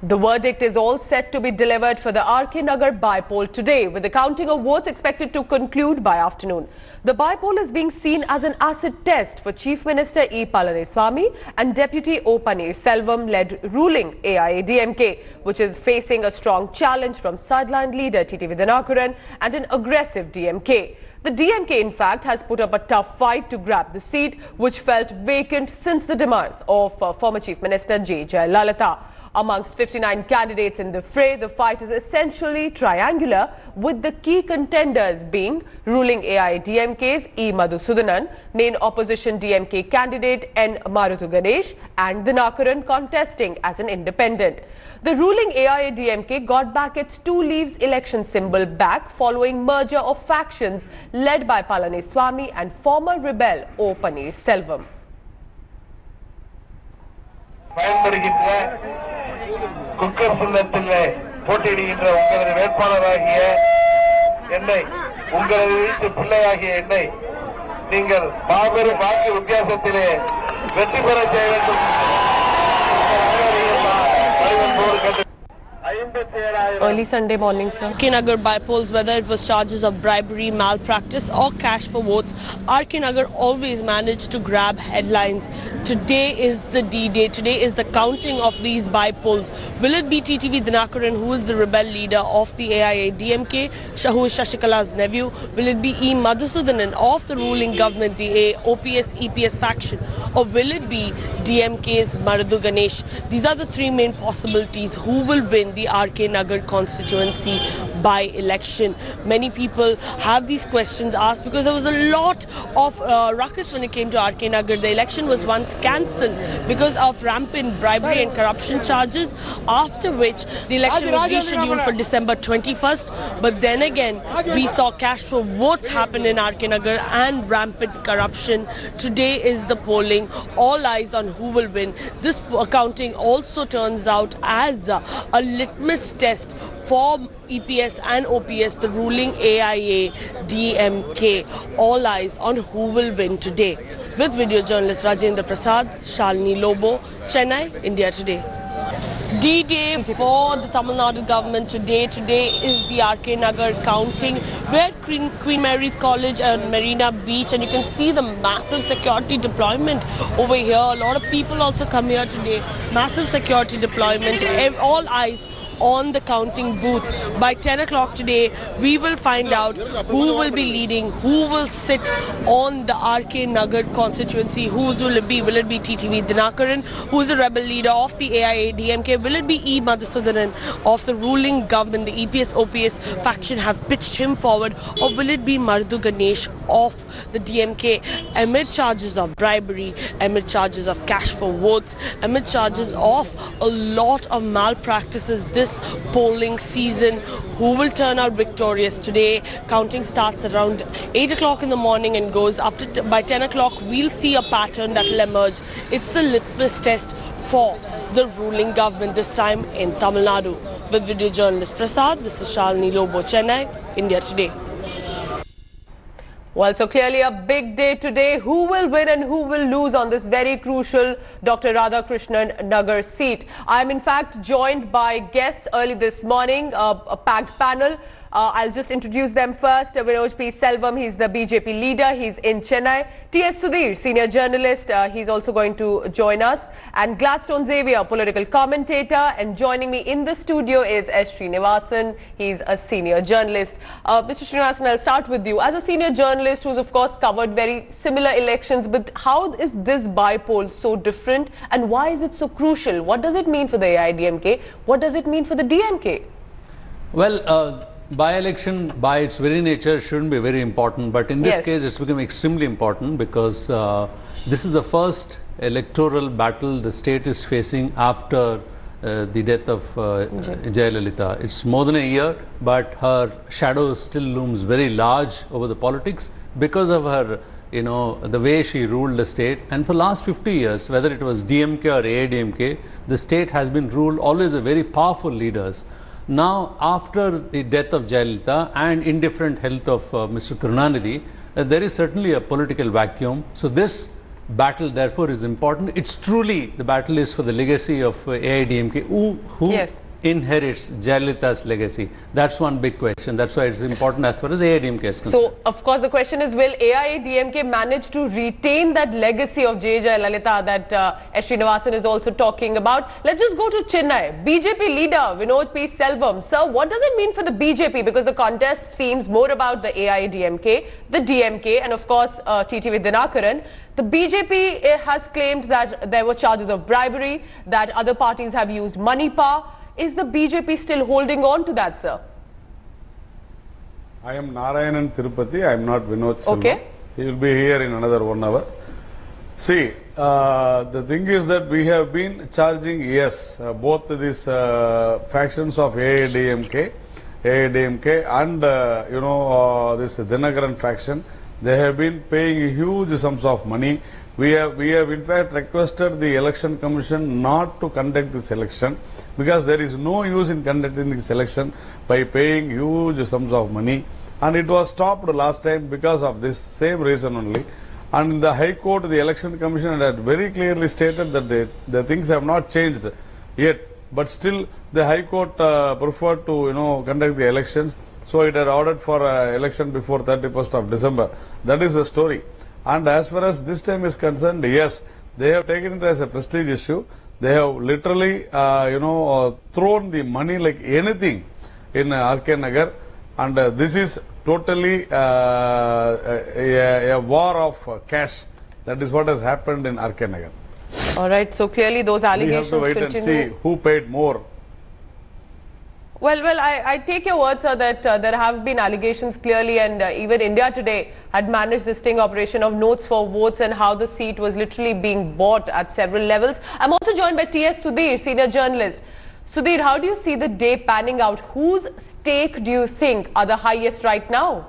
The verdict is all set to be delivered for the RK Nagar by-poll today, with the counting of votes expected to conclude by afternoon. The by-poll is being seen as an acid test for Chief Minister Palaniswamy and Deputy O.Pannneerselvam-led ruling AIADMK, which is facing a strong challenge from sidelined leader TTV Dinakaran and an aggressive DMK. The DMK, in fact, has put up a tough fight to grab the seat, which felt vacant since the demise of former Chief Minister J. Jayalalitha. Amongst 59 candidates in the fray, the fight is essentially triangular, with the key contenders being ruling AIADMK's E. Madhusudanan, main opposition DMK candidate N. Maruthu Ganesh, and Dinakaran contesting as an independent. The ruling AIADMK got back its two leaves election symbol back following merger of factions led by Palaniswamy and former rebel O.Pannneerselvam. Cooker சின்னத்திலே போட்டியிடுகின்ற உங்களது வேட்பாளராகிய என்னை, உங்களது வீட்டு பிள்ளையாகிய என்னை நீங்கள் மாபெரும் வாக்கு வித்தியாசத்திலே வெற்றி பெற செய்ய வேண்டும். Early Sunday morning, sir. RK Nagar by-polls, whether it was charges of bribery, malpractice or cash for votes, RK Nagar always managed to grab headlines. Today is the D-Day. Today is the counting of these by-polls. Will it be TTV Dinakaran, who is the rebel leader of the AIADMK, who is Shashikala's nephew? Will it be E. Madhusudanan of the ruling government, the OPS-EPS faction? Or will it be DMK's Maruthu Ganesh? These are the three main possibilities. Who will win the RK Nagar constituency by-election? Many people have these questions asked because there was a lot of ruckus when it came to RK Nagar. The election was once cancelled because of rampant bribery and corruption charges, after which the election was rescheduled for December 21st. But then again, we saw cash for votes happen in RK Nagar and rampant corruption. Today is the polling. All eyes on who will win. This counting also turns out as a litmus test for EPS and OPS, the ruling AIADMK. All eyes on who will win today. With video journalist Rajendra Prasad, Shalini Lobo, Chennai, India Today. D-Day for the Tamil Nadu government today. Today is the RK Nagar counting. We're at Queen Mary's College and Marina Beach, and you can see the massive security deployment over here. A lot of people also come here today. Massive security deployment. All eyes on the counting booth. By 10 o'clock today, we will find out who will be leading, who will sit on the RK Nagar constituency. Whose will it be? Will it be TTV Dinakaran, who is the rebel leader of the AIADMK? Will it be E. Madhusudanan of the ruling government, the EPS-OPS faction have pitched him forward? Or will it be Maruthu Ganesh of the DMK? Amid charges of bribery, amid charges of cash for votes, amid charges of a lot of malpractices this polling season, who will turn out victorious today? Counting starts around 8 o'clock in the morning and goes up to by 10 o'clock. We'll see a pattern that will emerge. It's a litmus test for the ruling government, this time in Tamil Nadu. With video journalist Prasad, this is Shalini Lobo, Chennai, India Today. Well, so clearly a big day today. Who will win and who will lose on this very crucial Dr. Radhakrishnan Nagar seat? I am in fact joined by guests early this morning, a packed panel. I'll just introduce them first. Vinod P. Selvam, he's the BJP leader. He's in Chennai. T.S. Sudhir, senior journalist. He's also going to join us. And Gladstone Xavier, political commentator. And joining me in the studio is S. Srinivasan. He's a senior journalist. Mr. Srinivasan, I'll start with you. As a senior journalist who's of course covered very similar elections, but how is this by-poll so different and why is it so crucial? What does it mean for the AIADMK? What does it mean for the DMK? Well, by-election by its very nature shouldn't be very important, but in this case it's become extremely important because this is the first electoral battle the state is facing after the death of Jayalalitha. It's more than a year, but her shadow still looms very large over the politics because of her, the way she ruled the state. And for last 50 years, whether it was DMK or AIADMK, the state has been ruled always by very powerful leaders. Now, after the death of Jayalalitha and indifferent health of Mr. Karunanidhi, there is certainly a political vacuum. So this battle therefore is important. It's truly the battle is for the legacy of AIADMK. Who Yes. inherits Jayalalitha's legacy? That's one big question. That's why it's important as far as AIADMK is concerned. So, of course, the question is, will AIADMK manage to retain that legacy of Jayalalitha that S. Srinivasan is also talking about? Let's just go to Chennai. BJP leader O.Pannneerselvam. Sir, what does it mean for the BJP? Because the contest seems more about the AIADMK, the DMK, and of course, TTV Dinakaran. The BJP has claimed that there were charges of bribery, that other parties have used money power. Is the BJP still holding on to that, sir? I am Narayanan Tirupati. I am not Vinod Selvam. Okay. He will be here in another 1 hour. See, the thing is that we have been charging, yes, both these factions of AIADMK and, this Dinakaran faction, they have been paying huge sums of money. We have in fact requested the Election Commission not to conduct this election because there is no use in conducting this election by paying huge sums of money, and it was stopped last time because of this same reason only. And in the High Court, the Election Commission had very clearly stated that the things have not changed yet, but still the High Court preferred to conduct the elections, so it had ordered for election before 31st of December. That is the story. And as far as this time is concerned, yes, they have taken it as a prestige issue. They have literally, thrown the money like anything in RK Nagar, and this is totally a war of cash. That is what has happened in RK Nagar. All right. So clearly, those allegations We have to wait continue. and see who paid more. Well, I take your word, sir, that there have been allegations clearly, and even India Today had managed the sting operation of notes for votes and how the seat was literally being bought at several levels. I'm also joined by T.S. Sudhir, senior journalist. Sudhir, how do you see the day panning out? Whose stake do you think are the highest right now?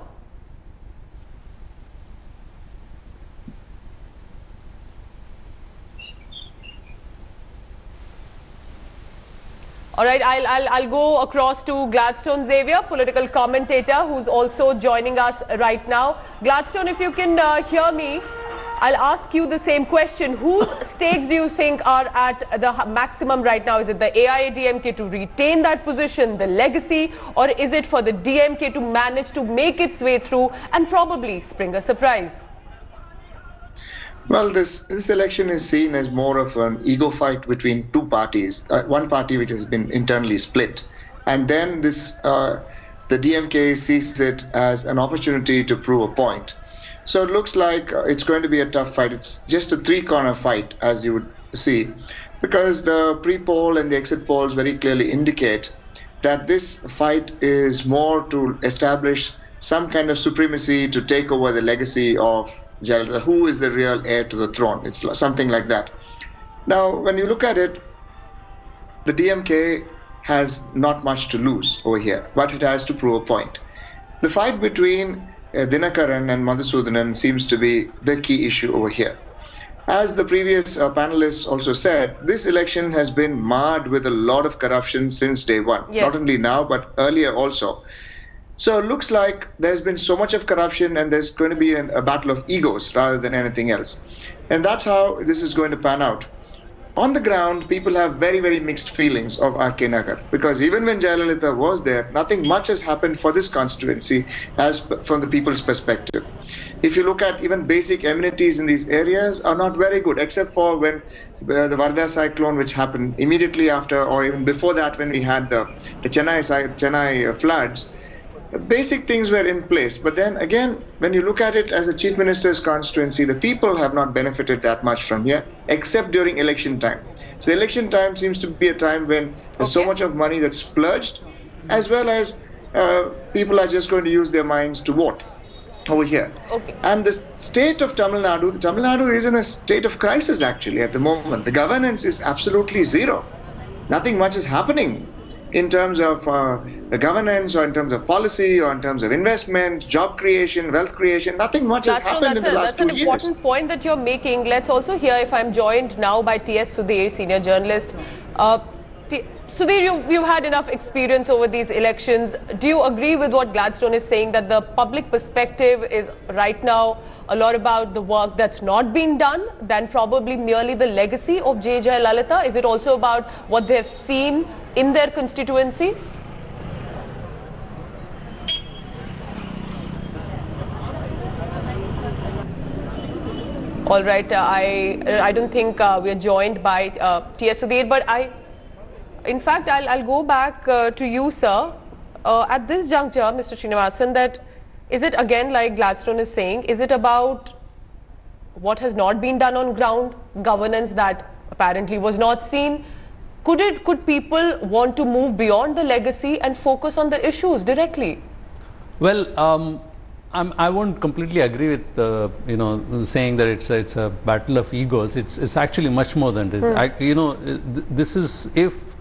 All right, I'll go across to Gladstone Xavier, political commentator, who's also joining us right now. Gladstone, if you can hear me, I'll ask you the same question. Whose stakes do you think are at the maximum right now? Is it the AIADMK to retain that position, the legacy, or is it for the DMK to manage to make its way through and probably spring a surprise? Well, this election is seen as more of an ego fight between two parties. One party which has been internally split, and then the DMK sees it as an opportunity to prove a point. So it looks like it's going to be a tough fight. It's just a three-corner fight, as you would see, because the pre-poll and the exit polls very clearly indicate that this fight is more to establish some kind of supremacy to take over the legacy of Jayalalitha, who is the real heir to the throne. It's something like that. Now, when you look at it, the DMK has not much to lose over here, but it has to prove a point. The fight between Dinakaran and Madhusudanan seems to be the key issue over here. As the previous panelists also said, this election has been marred with a lot of corruption since day one. Yes. Not only now, but earlier also. So it looks like there's been so much of corruption, and there's going to be a battle of egos rather than anything else. And that's how this is going to pan out. On the ground, people have very, very mixed feelings of RK Nagar, because even when Jayalalitha was there, nothing much has happened for this constituency as from the people's perspective. If you look at even basic amenities in these areas are not very good, except for when the Varda cyclone, which happened immediately after, or even before that, when we had the Chennai floods. Basic things were in place, but then again, when you look at it as a chief minister's constituency, the people have not benefited that much from here, except during election time. So election time seems to be a time when there's so much of money that's splurged, as well as people are just going to use their minds to vote over here. And the state of Tamil Nadu is in a state of crisis actually at the moment. The governance is absolutely zero. Nothing much is happening in terms of governance, or in terms of policy, or in terms of investment, job creation, wealth creation. Nothing much has happened in the last 2 years. That's an important point that you're making. Let's also hear, if I'm joined now by T.S. Sudhir, senior journalist. Sudhir, you've had enough experience over these elections. Do you agree with what Gladstone is saying, that the public perspective is right now a lot about the work that's not been done than probably merely the legacy of J. Jayalalitha? Is it also about what they've seen in their constituency? All right, I don't think we are joined by T.S. Sudhir, but in fact, I'll go back to you, sir. At this juncture, Mr. Srinivasan, that is it again like Gladstone is saying, is it about what has not been done on ground, governance that apparently was not seen? Could people want to move beyond the legacy and focus on the issues directly? Well, I won't completely agree with saying that it's a battle of egos. It's actually much more than this. This is if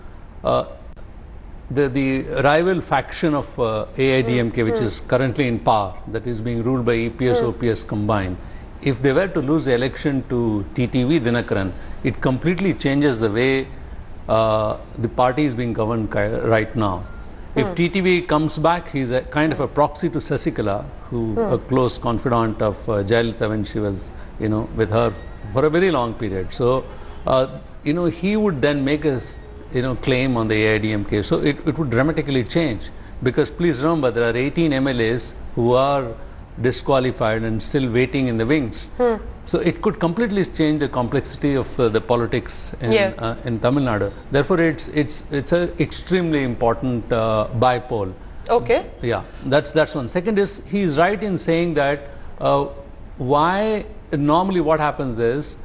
the rival faction of AIADMK, which is currently in power, that is being ruled by EPS-OPS combined, if they were to lose the election to TTV Dinakaran, it completely changes the way the party is being governed right now. If TTV comes back, he's a kind of a proxy to Sasikala, who a close confidant of Jayalalitha when she was, with her for a very long period. So, he would then make a, claim on the AIADMK. So it would dramatically change, because please remember there are 18 MLAs who are disqualified and still waiting in the wings. So it could completely change the complexity of the politics in Tamil Nadu. Therefore, it's an extremely important bipole. Okay. Yeah, that's one. Second is, he is right in saying that why normally what happens is,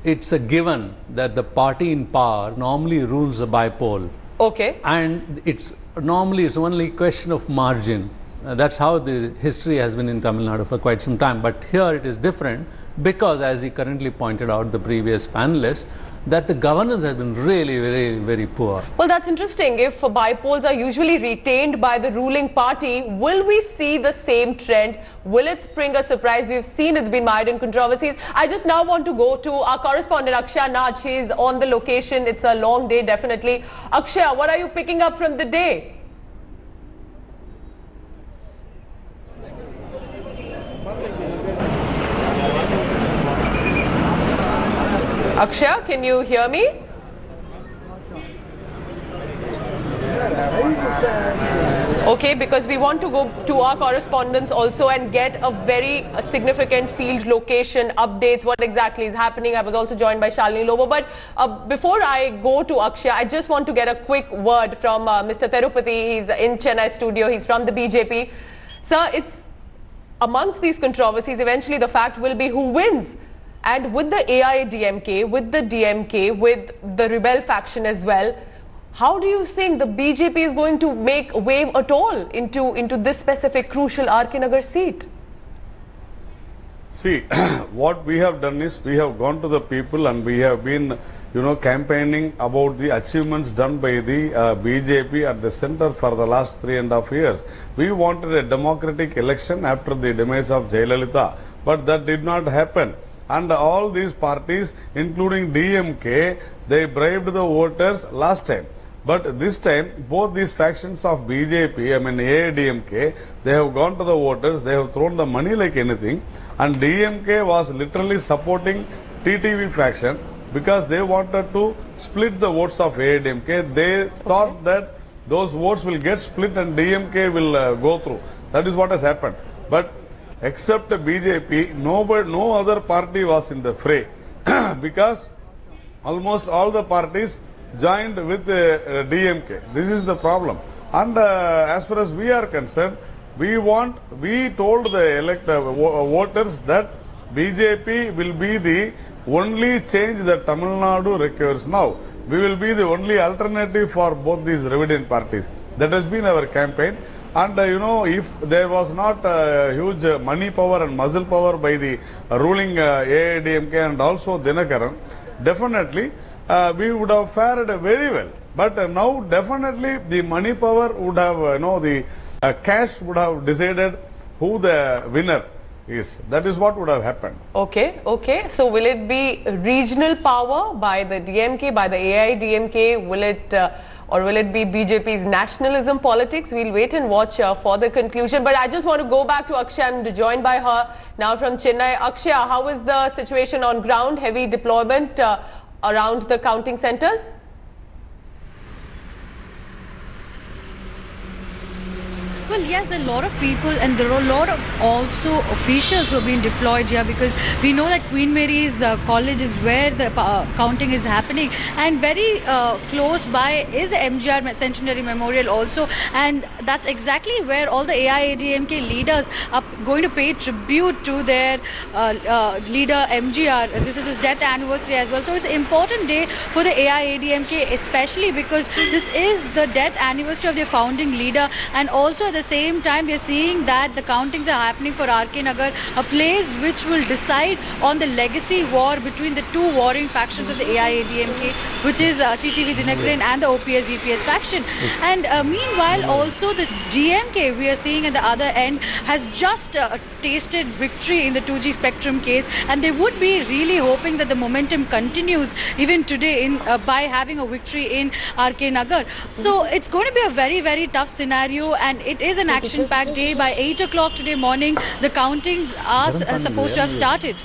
it's a given that the party in power normally rules a bipole. Okay. And it's only a question of margin. That's how the history has been in Tamil Nadu for quite some time. But here it is different, because as he currently pointed out, the previous panelist, that the governance has been really very, very poor. Well, that's interesting. If bipoles are usually retained by the ruling party, will we see the same trend? Will it spring a surprise? We've seen it's been mired in controversies. I just now want to go to our correspondent Akshay Naj. She's on the location. It's a long day, definitely. Akshay, what are you picking up from the day? Akshay, can you hear me? Okay, because we want to go to our correspondents also and get a very significant field location updates, what exactly is happening. I was also joined by Shalini Lobo. But before I go to Akshay, I just want to get a quick word from Mr. Tirupati. He's in Chennai studio. He's from the BJP. Sir, it's amongst these controversies, eventually the fact will be who wins. And with the AIADMK, with the DMK, with the rebel faction as well, how do you think the BJP is going to make a wave at all into this specific crucial RK Nagar seat? See, what we have done is, we have gone to the people and we have been, campaigning about the achievements done by the BJP at the center for the last 3.5 years. We wanted a democratic election after the demise of Jayalalitha, but that did not happen. And all these parties, including DMK, they bribed the voters last time. But this time, both these factions of BJP, AIADMK, they have gone to the voters, they have thrown the money like anything. And DMK was literally supporting TTV faction because they wanted to split the votes of AIADMK. They thought that those votes will get split and DMK will go through. That is what has happened. But except BJP, no other party was in the fray because almost all the parties joined with DMK. This is the problem. And as far as we are concerned, we told the voters that BJP will be the only change that Tamil Nadu requires now. We will be the only alternative for both these revident parties. That has been our campaign. And if there was not huge money power and muscle power by the ruling AIADMK and also Dinakaran, definitely we would have fared very well. But now definitely the money power would have, the cash would have decided who the winner is. That is what would have happened. Okay, okay. So will it be regional power by the DMK, by the AIADMK? Will it or will it be BJP's nationalism politics? We'll wait and watch for the conclusion. But I just want to go back to Akshay. I'm joined by her now from Chennai. Akshay, how is the situation on ground? Heavy deployment around the counting centers? Well, yes, there are a lot of people and there are a lot of also officials who have been deployed here, because we know that Queen Mary's College is where the counting is happening, and very close by is the MGR Centenary Memorial also, and that's exactly where all the AIADMK leaders are going to pay tribute to their leader MGR. This is his death anniversary as well, so it's an important day for the AIADMK, especially because this is the death anniversary of their founding leader, and also at the same time we are seeing that the countings are happening for RK Nagar, a place which will decide on the legacy war between the two warring factions of the AIADMK, which is TTV Dinakaran and the OPS-EPS faction. And meanwhile also the DMK, we are seeing at the other end, has just tasted victory in the 2G spectrum case, and they would be really hoping that the momentum continues even today by having a victory in RK Nagar. So it's going to be a very, very tough scenario, and it is an action-packed day. By 8 o'clock today morning, the countings are supposed to have started.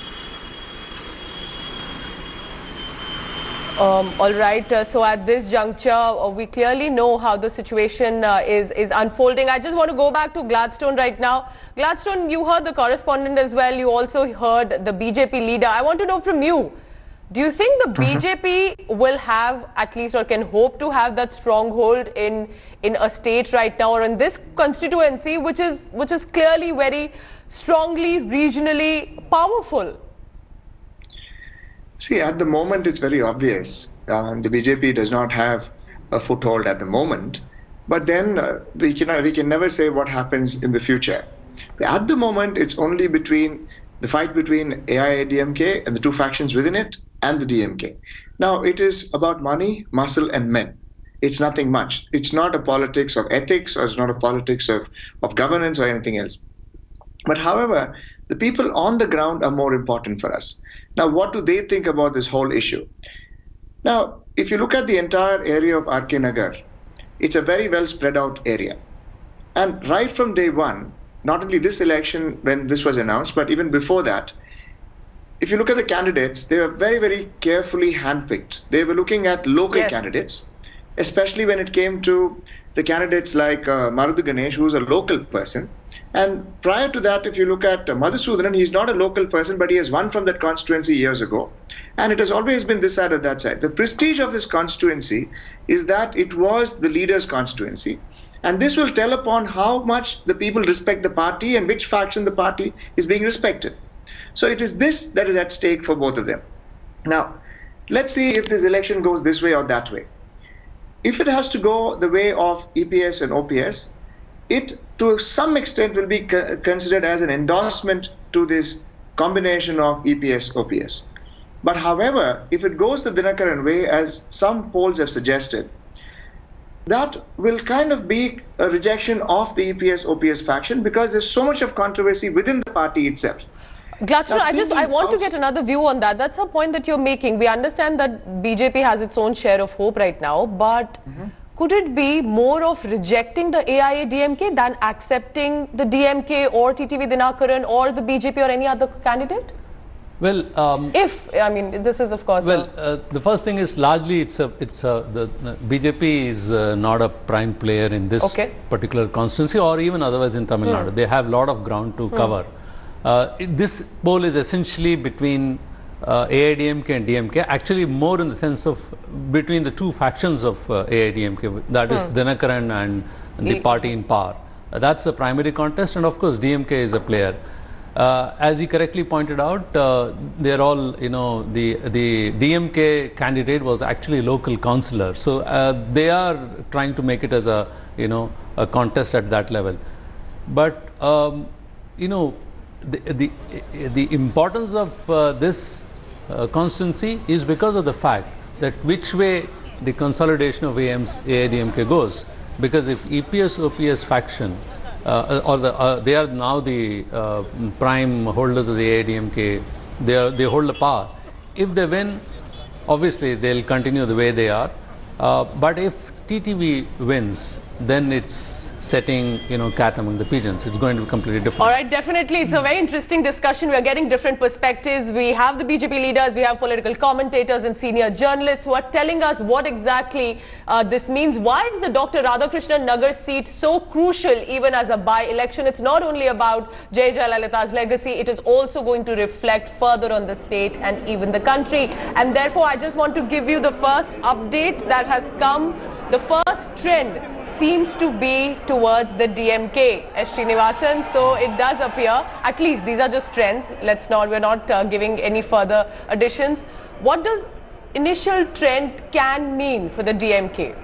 All right, so at this juncture, we clearly know how the situation is unfolding. I just want to go back to Gladstone right now. Gladstone, you heard the correspondent as well. You also heard the BJP leader. I want to know from you, do you think the BJP will have at least, or can hope to have, that stronghold in a state right now, or in this constituency, which is clearly very strongly regionally powerful? See, at the moment, it's very obvious. The BJP does not have a foothold at the moment. But then we can never say what happens in the future. At the moment, it's only between the fight between AIADMK and the two factions within it and the DMK. Now, it is about money, muscle, and men. It's nothing much. It's not a politics of ethics, or it's not a politics of governance or anything else. But however, the people on the ground are more important for us. Now, what do they think about this whole issue? Now, if you look at the entire area of RK Nagar, it's a very well spread out area. And right from day one, not only this election when this was announced, but even before that, if you look at the candidates, they were very, very carefully handpicked. They were looking at local candidates, especially when it came to the candidates like Marudhu Ganesh, who's a local person. And prior to that, if you look at Madhusudanan, he's not a local person, but he has won from that constituency years ago. And it has always been this side or that side. The prestige of this constituency is that it was the leader's constituency. And this will tell upon how much the people respect the party and which faction the party is being respected. So it is this that is at stake for both of them. Now, let's see if this election goes this way or that way. If it has to go the way of EPS and OPS, it to some extent will be considered as an endorsement to this combination of EPS-OPS. But however, if it goes the Dinakaran way, as some polls have suggested, that will kind of be a rejection of the EPS-OPS faction, because there's so much of controversy within the party itself. Gladstone, I want to get another view on that. That's a point that you're making. We understand that BJP has its own share of hope right now, but could it be more of rejecting the AIADMK than accepting the DMK or TTV Dinakaran or the BJP or any other candidate? Well, this is of course. Well, the first thing is largely the BJP is not a prime player in this particular constituency, or even otherwise in Tamil Nadu. They have a lot of ground to cover. This poll is essentially between AIADMK and DMK, actually more in the sense of between the two factions of AIADMK, that is Dinakaran and the party in power. That's the primary contest, and of course DMK is a player. As he correctly pointed out, they're all, the DMK candidate was actually a local councillor. So they are trying to make it as a, a contest at that level. But, the importance of this constituency is because of the fact that which way the consolidation of AIADMK goes. Because if EPS-OPS faction they are now the prime holders of the AIADMK, they hold the power. If they win, obviously they'll continue the way they are. But if TTV wins, then it's setting, cat among the pigeons. It's going to be completely different. All right, definitely. It's a very interesting discussion. We are getting different perspectives. We have the BJP leaders, we have political commentators and senior journalists who are telling us what exactly this means. Why is the Dr. Radhakrishnan Nagar seat so crucial even as a by-election? It's not only about Jai Jayalalitha's legacy, it is also going to reflect further on the state and even the country. And therefore, I just want to give you the first update that has come. The first trend seems to be towards the DMK, S. Srinivasan. So it does appear, at least these are just trends. We're not giving any further additions. What does initial trend can mean for the DMK?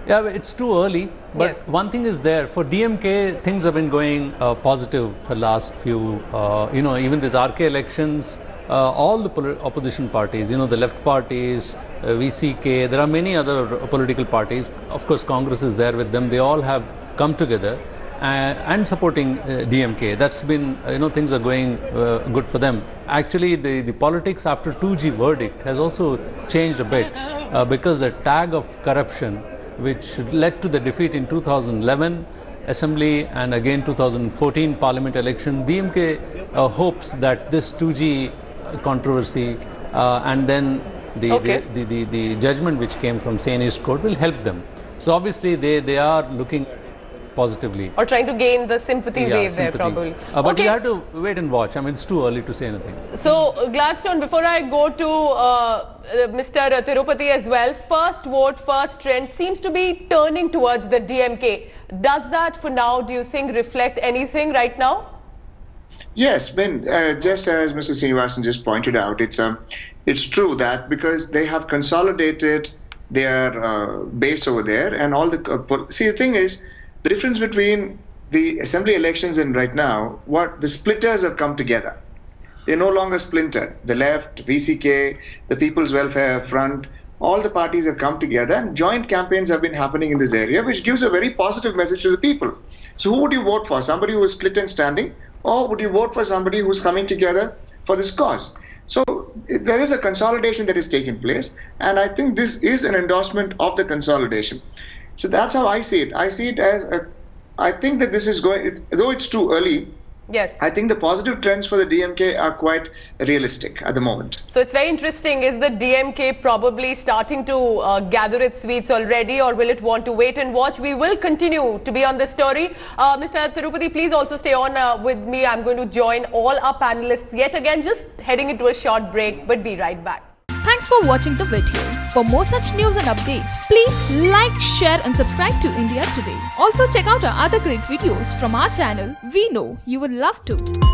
Yeah, it's too early. But yes, one thing is there, for DMK, things have been going positive for last few, even these RK elections, all the opposition parties, the left parties, VCK, there are many other political parties. Of course, Congress is there with them. They all have come together and supporting DMK. That's been, things are going good for them. Actually, the politics after 2G verdict has also changed a bit because the tag of corruption, which led to the defeat in 2011 Assembly and again 2014 Parliament election, DMK hopes that this 2G controversy and then the judgment which came from Saini's court will help them. So obviously they are looking positively. Or trying to gain the sympathy wave there probably. But you have to wait and watch. I mean, it's too early to say anything. So Gladstone, before I go to Mr. Tirupati as well, first vote, first trend seems to be turning towards the DMK. Does that for now, do you think, reflect anything right now? Yes, Ben, just as Mr. Srinivasan just pointed out, it's true that because they have consolidated their base over there and all the... see, the thing is, the difference between the assembly elections and right now, the splitters have come together. They're no longer splintered. The left, VCK, the People's Welfare Front, all the parties have come together and joint campaigns have been happening in this area, which gives a very positive message to the people. So who would you vote for? Somebody who is split and standing? Or would you vote for somebody who's coming together for this cause? So there is a consolidation that is taking place, and I think this is an endorsement of the consolidation. So that's how I see it. I see it as I think that this is going, though it's too early, yes, I think the positive trends for the DMK are quite realistic at the moment. So it's very interesting. Is the DMK probably starting to gather its sweets already, or will it want to wait and watch? We will continue to be on this story. Mr. Tirupati, please also stay on with me. I'm going to join all our panelists yet again, just heading into a short break, but be right back. Thanks for watching the video. For more such news and updates, please like, share and subscribe to India Today. Also check out our other great videos from our channel. We know you will love to.